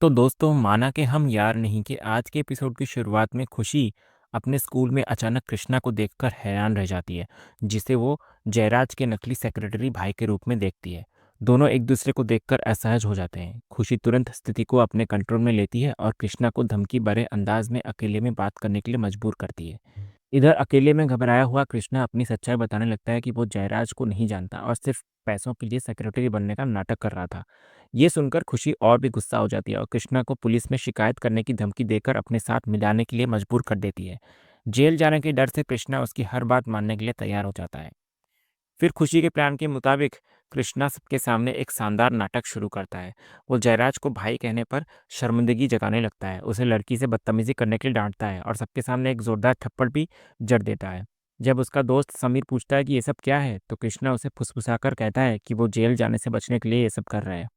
तो दोस्तों माना कि हम यार नहीं कि आज के एपिसोड की शुरुआत में खुशी अपने स्कूल में अचानक कृष्णा को देखकर हैरान रह जाती है, जिसे वो जयराज के नकली सेक्रेटरी भाई के रूप में देखती है। दोनों एक दूसरे को देखकर असहज हो जाते हैं। खुशी तुरंत स्थिति को अपने कंट्रोल में लेती है और कृष्णा को धमकी भरे अंदाज में अकेले में बात करने के लिए मजबूर करती है। इधर अकेले में घबराया हुआ कृष्णा अपनी सच्चाई बताने लगता है कि वो जयराज को नहीं जानता और सिर्फ पैसों के लिए सेक्रेटरी बनने का नाटक कर रहा था। ये सुनकर खुशी और भी गुस्सा हो जाती है और कृष्णा को पुलिस में शिकायत करने की धमकी देकर अपने साथ मिलाने के लिए मजबूर कर देती है। जेल जाने के डर से कृष्णा उसकी हर बात मानने के लिए तैयार हो जाता है। फिर खुशी के प्लान के मुताबिक कृष्णा सबके सामने एक शानदार नाटक शुरू करता है। वो जयराज को भाई कहने पर शर्मिंदगी जताने लगता है, उसे लड़की से बदतमीजी करने के लिए डांटता है और सबके सामने एक जोरदार थप्पड़ भी जड़ देता है। जब उसका दोस्त समीर पूछता है कि ये सब क्या है, तो कृष्णा उसे फुसफुसाकर कहता है कि वो जेल जाने से बचने के लिए ये सब कर रहा है।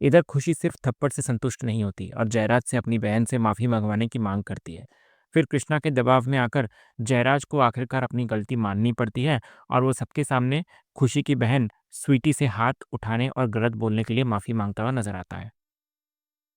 इधर खुशी सिर्फ थप्पड़ से संतुष्ट नहीं होती और जयराज से अपनी बहन से माफी मंगवाने की मांग करती है। फिर कृष्णा के दबाव में आकर जयराज को आखिरकार अपनी गलती माननी पड़ती है और वो सबके सामने खुशी की बहन स्वीटी से हाथ उठाने और गलत बोलने के लिए माफी मांगता हुआ नजर आता है।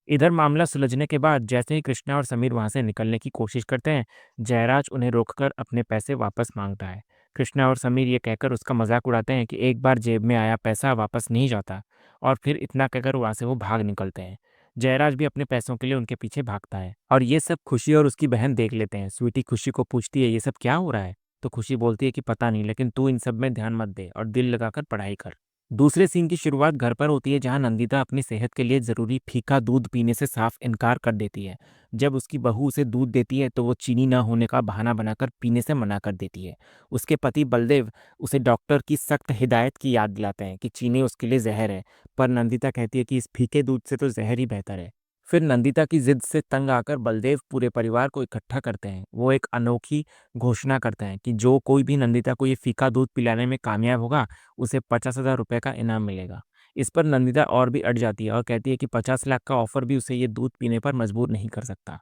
इधर मामला सुलझने के बाद जैसे ही कृष्णा और समीर वहां से निकलने की कोशिश करते हैं, जयराज उन्हें रोककर अपने पैसे वापस मांगता है। कृष्णा और समीर ये कहकर उसका मजाक उड़ाते हैं कि एक बार जेब में आया पैसा वापस नहीं जाता, और फिर इतना कहकर वहां से वो भाग निकलते हैं। जयराज भी अपने पैसों के लिए उनके पीछे भागता है और ये सब खुशी और उसकी बहन देख लेते हैं। स्वीटी खुशी को पूछती है ये सब क्या हो रहा है, तो खुशी बोलती है कि पता नहीं, लेकिन तू इन सब में ध्यान मत दे और दिल लगाकर पढ़ाई कर। दूसरे सीन की शुरुआत घर पर होती है, जहां नंदिता अपनी सेहत के लिए जरूरी फीका दूध पीने से साफ इनकार कर देती है। जब उसकी बहू उसे दूध देती है तो वो चीनी ना होने का बहाना बनाकर पीने से मना कर देती है। उसके पति बलदेव उसे डॉक्टर की सख्त हिदायत की याद दिलाते हैं कि चीनी उसके लिए जहर है, पर नंदिता कहती है कि इस फीके दूध से तो जहर ही बेहतर है। फिर नंदिता की जिद से तंग आकर बलदेव पूरे परिवार को इकट्ठा करते हैं। वो एक अनोखी घोषणा करते हैं कि जो कोई भी नंदिता को ये फीका दूध पिलाने में कामयाब होगा, उसे 50,000 रुपये का इनाम मिलेगा। इस पर नंदिता और भी अड़ जाती है और कहती है कि 50 लाख का ऑफर भी उसे ये दूध पीने पर मजबूर नहीं कर सकता।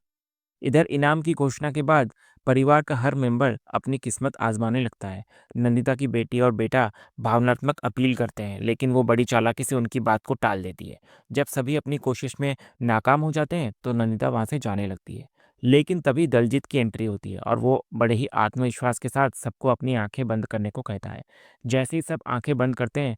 इधर इनाम की घोषणा के बाद परिवार का हर मेंबर अपनी किस्मत आजमाने लगता है। नंदिता की बेटी और बेटा भावनात्मक अपील करते हैं, लेकिन वो बड़ी चालाकी से उनकी बात को टाल देती है। जब सभी अपनी कोशिश में नाकाम हो जाते हैं तो नंदिता वहां से जाने लगती है। लेकिन तभी दलजीत की एंट्री होती है और वो बड़े ही आत्मविश्वास के साथ सबको अपनी आंखें बंद करने को कहता है। जैसे ही सब आंखें बंद करते हैं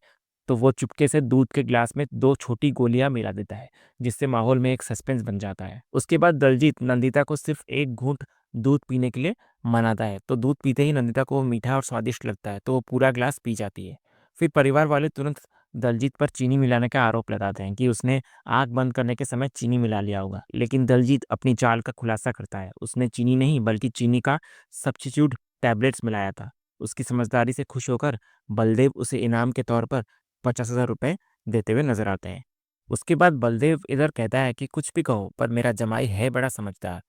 तो वो चुपके से दूध के गिलास में दो छोटी गोलियां मिला देता है, जिससे माहौल में एक सस्पेंस बन जाता है। उसके बाद दलजीत नंदिता को सिर्फ एक घूंट दूध पीने के लिए मनाता है, तो दूध पीते ही नंदिता को वो मीठा और स्वादिष्ट लगता है, तो वो पूरा ग्लास पी जाती है। फिर परिवार वाले तुरंत दलजीत पर चीनी मिलाने का आरोप लगाते हैं कि उसने आंख बंद करने के समय चीनी मिला लिया होगा, लेकिन दलजीत अपनी चाल का खुलासा करता है। उसने चीनी नहीं बल्कि चीनी का सब्स्टिट्यूट टैबलेट्स मिलाया था। उसकी समझदारी से खुश होकर बलदेव उसे इनाम के तौर पर 50,000 रुपये देते हुए नजर आते हैं। उसके बाद बलदेव इधर कहता है कि कुछ भी कहो, पर मेरा जमाई है बड़ा समझदार।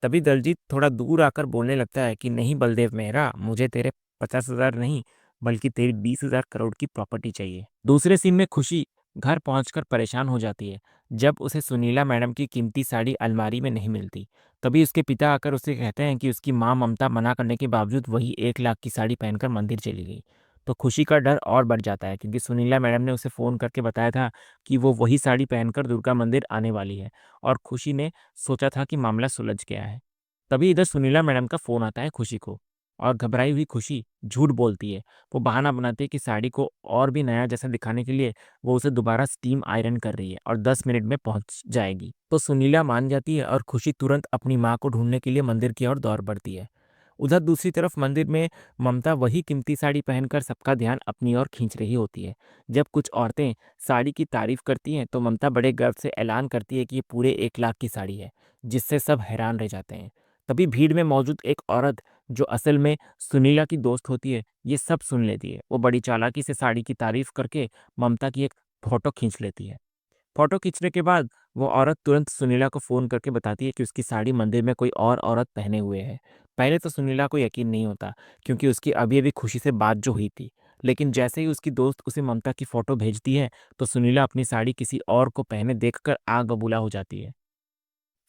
तभी दलजीत थोड़ा दूर आकर बोलने लगता है कि नहीं बलदेव मेहरा, मुझे तेरे 50,000 नहीं बल्कि तेरी 20,000 करोड़ की प्रॉपर्टी चाहिए। दूसरे सीन में खुशी घर पहुंचकर परेशान हो जाती है जब उसे सुनीला मैडम की कीमती साड़ी अलमारी में नहीं मिलती। तभी उसके पिता आकर उसे कहते हैं कि उसकी मां ममता मना करने के बावजूद वही 1 लाख की साड़ी पहनकर मंदिर चली गई। तो खुशी का डर और बढ़ जाता है, क्योंकि सुनीला मैडम ने उसे फ़ोन करके बताया था कि वो वही साड़ी पहनकर दुर्गा मंदिर आने वाली है, और खुशी ने सोचा था कि मामला सुलझ गया है। तभी इधर सुनीला मैडम का फ़ोन आता है खुशी को, और घबराई हुई खुशी झूठ बोलती है। वो बहाना बनाती है कि साड़ी को और भी नया जैसा दिखाने के लिए वो उसे दोबारा स्टीम आयरन कर रही है और 10 मिनट में पहुंच जाएगी। तो सुनीला मान जाती है और खुशी तुरंत अपनी माँ को ढूंढने के लिए मंदिर की ओर दौड़ बढ़ती है। उधर दूसरी तरफ मंदिर में ममता वही कीमती साड़ी पहनकर सबका ध्यान अपनी ओर खींच रही होती है। जब कुछ औरतें साड़ी की तारीफ करती हैं तो ममता बड़े गर्व से ऐलान करती है कि ये पूरे 1 लाख की साड़ी है, जिससे सब हैरान रह जाते हैं। तभी भीड़ में मौजूद एक औरत, जो असल में सुनीला की दोस्त होती है, ये सब सुन लेती है। वो बड़ी चालाकी से साड़ी की तारीफ करके ममता की एक फोटो खींच लेती है। फोटो खींचने के बाद वो औरत तुरंत सुनीला को फोन करके बताती है कि उसकी साड़ी मंदिर में कोई और औरत पहने हुए है। पहले तो सुनीला को यकीन नहीं होता, क्योंकि उसकी अभी अभी खुशी से बात जो हुई थी। लेकिन जैसे ही उसकी दोस्त उसे ममता की फोटो भेजती है तो सुनीला अपनी साड़ी किसी और को पहने देखकर आग बबूला हो जाती है।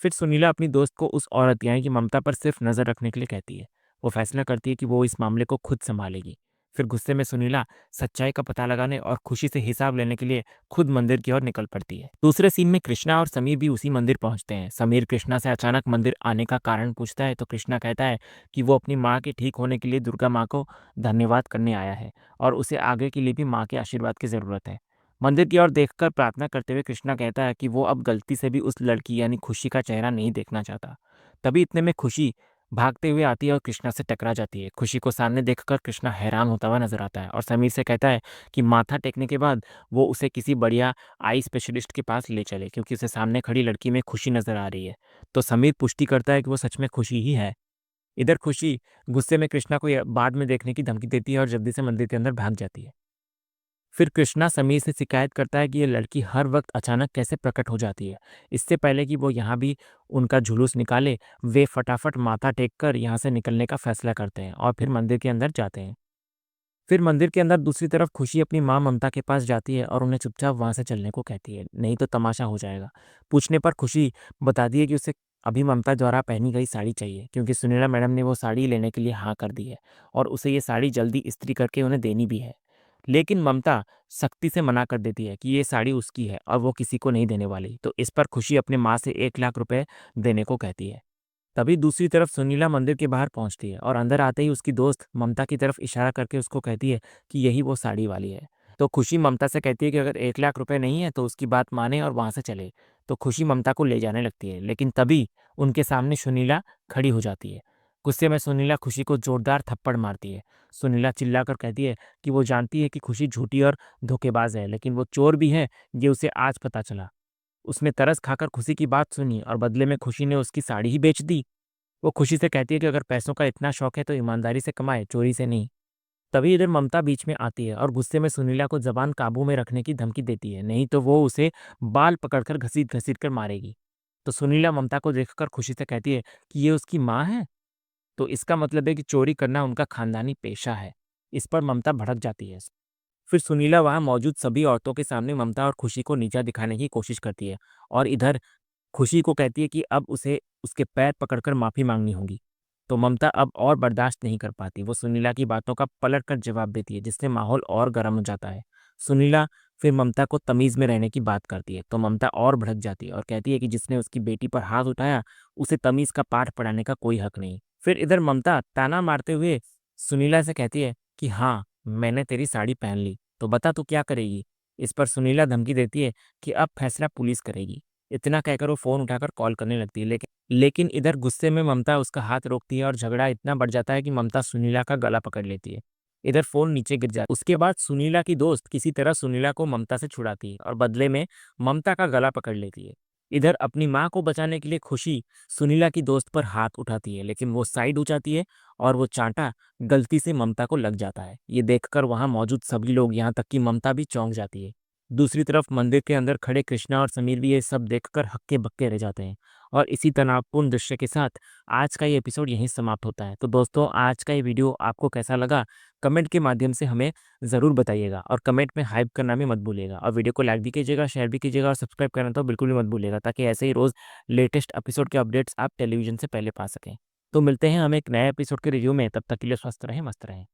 फिर सुनीला अपनी दोस्त को उस औरत यानी कि ममता पर सिर्फ नजर रखने के लिए कहती है। वो फैसला करती है कि वो इस मामले को खुद संभालेगी। फिर गुस्से में सुनीला सच्चाई का पता लगाने और खुशी से हिसाब लेने के लिए खुद मंदिर की ओर निकल पड़ती है। दूसरे सीन में कृष्णा और समीर भी उसी मंदिर पहुंचते हैं। समीर कृष्णा से अचानक मंदिर आने का कारण पूछता है तो कृष्णा कहता है कि वो अपनी माँ के ठीक होने के लिए दुर्गा माँ को धन्यवाद करने आया है और उसे आगे के लिए भी माँ के आशीर्वाद की जरूरत है। मंदिर की ओर देखकर प्रार्थना करते हुए कृष्णा कहता है कि वो अब गलती से भी उस लड़की यानी खुशी का चेहरा नहीं देखना चाहता। तभी इतने में खुशी भागते हुए आती है और कृष्णा से टकरा जाती है। खुशी को सामने देखकर कृष्णा हैरान होता हुआ नजर आता है और समीर से कहता है कि माथा टेकने के बाद वो उसे किसी बढ़िया आई स्पेशलिस्ट के पास ले चले क्योंकि उसे सामने खड़ी लड़की में खुशी नजर आ रही है। तो समीर पुष्टि करता है कि वो सच में खुशी ही है। इधर खुशी गुस्से में कृष्णा को बाद में देखने की धमकी देती है और जल्दी से मंदिर के अंदर भाग जाती है। फिर कृष्णा समीर से शिकायत करता है कि ये लड़की हर वक्त अचानक कैसे प्रकट हो जाती है। इससे पहले कि वो यहाँ भी उनका जुलूस निकाले, वे फटाफट माथा टेक कर यहाँ से निकलने का फैसला करते हैं और फिर मंदिर के अंदर जाते हैं। फिर मंदिर के अंदर दूसरी तरफ खुशी अपनी माँ ममता के पास जाती है और उन्हें चुपचाप वहाँ से चलने को कहती है, नहीं तो तमाशा हो जाएगा। पूछने पर खुशी बताती है कि उसे अभी ममता द्वारा पहनी गई साड़ी चाहिए क्योंकि सुनीला मैडम ने वो साड़ी लेने के लिए हाँ कर दी है और उसे ये साड़ी जल्दी इस्त्री करके उन्हें देनी भी है। लेकिन ममता सख्ती से मना कर देती है कि ये साड़ी उसकी है और वो किसी को नहीं देने वाली। तो इस पर खुशी अपने माँ से 1 लाख रुपए देने को कहती है। तभी दूसरी तरफ सुनीला मंदिर के बाहर पहुंचती है और अंदर आते ही उसकी दोस्त ममता की तरफ इशारा करके उसको कहती है कि यही वो साड़ी वाली है। तो खुशी ममता से कहती है कि अगर 1 लाख रुपए नहीं है तो उसकी बात माने और वहां से चले। तो खुशी ममता को ले जाने लगती है लेकिन तभी उनके सामने सुनीला खड़ी हो जाती है। गुस्से में सुनीला खुशी को जोरदार थप्पड़ मारती है। सुनीला चिल्लाकर कहती है कि वो जानती है कि खुशी झूठी और धोखेबाज है लेकिन वो चोर भी है, ये उसे आज पता चला। उसने तरस खाकर खुशी की बात सुनी और बदले में खुशी ने उसकी साड़ी ही बेच दी। वो खुशी से कहती है कि अगर पैसों का इतना शौक है तो ईमानदारी से कमाए, चोरी से नहीं। तभी इधर ममता बीच में आती है और गुस्से में सुनीला को जबान काबू में रखने की धमकी देती है, नहीं तो वो उसे बाल पकड़कर घसीट घसीट कर मारेगी। तो सुनीला ममता को देखकर खुशी से कहती है कि ये उसकी माँ है, तो इसका मतलब है कि चोरी करना उनका खानदानी पेशा है। इस पर ममता भड़क जाती है। फिर सुनीला वहां मौजूद सभी औरतों के सामने ममता और खुशी को नीचा दिखाने की कोशिश करती है और इधर खुशी को कहती है कि अब उसे उसके पैर पकड़कर माफी मांगनी होगी। तो ममता अब और बर्दाश्त नहीं कर पाती। वो सुनीला की बातों का पलट कर जवाब देती है जिससे माहौल और गर्म हो जाता है। सुनीला फिर ममता को तमीज में रहने की बात करती है तो ममता और भड़क जाती है और कहती है कि जिसने उसकी बेटी पर हाथ उठाया उसे तमीज का पाठ पढ़ाने का कोई हक नहीं। फिर इधर ममता ताना मारते हुए सुनीला से कहती है कि हाँ, मैंने तेरी साड़ी पहन ली, तो बता तू क्या करेगी। इस पर सुनीला धमकी देती है कि अब फैसला पुलिस करेगी। इतना कहकर वो फोन उठाकर कॉल करने लगती है लेकिन इधर गुस्से में ममता उसका हाथ रोकती है और झगड़ा इतना बढ़ जाता है कि ममता सुनीला का गला पकड़ लेती है। इधर फोन नीचे गिर जाता है। उसके बाद सुनीला की दोस्त किसी तरह सुनीला को ममता से छुड़ाती है और बदले में ममता का गला पकड़ लेती है। इधर अपनी माँ को बचाने के लिए खुशी सुनीला की दोस्त पर हाथ उठाती है लेकिन वो साइड हो जाती है और वो चांटा गलती से ममता को लग जाता है। ये देखकर वहां मौजूद सभी लोग यहाँ तक कि ममता भी चौंक जाती है। दूसरी तरफ मंदिर के अंदर खड़े कृष्णा और समीर भी ये सब देखकर हक्के बक्के रह जाते हैं। और इसी तनावपूर्ण दृश्य के साथ आज का ये एपिसोड यहीं समाप्त होता है। तो दोस्तों, आज का ये वीडियो आपको कैसा लगा, कमेंट के माध्यम से हमें ज़रूर बताइएगा और कमेंट में हाइप करना भी मत भूलिएगा और वीडियो को लाइक भी कीजिएगा, शेयर भी कीजिएगा और सब्सक्राइब करना तो बिल्कुल भी मत भूलिएगा ताकि ऐसे ही रोज़ लेटेस्ट एपिसोड के अपडेट्स आप टेलीविजन से पहले पा सकें। तो मिलते हैं हम एक नए एपिसोड के रिव्यू में, तब तक के लिए स्वस्थ रहें, मस्त रहें।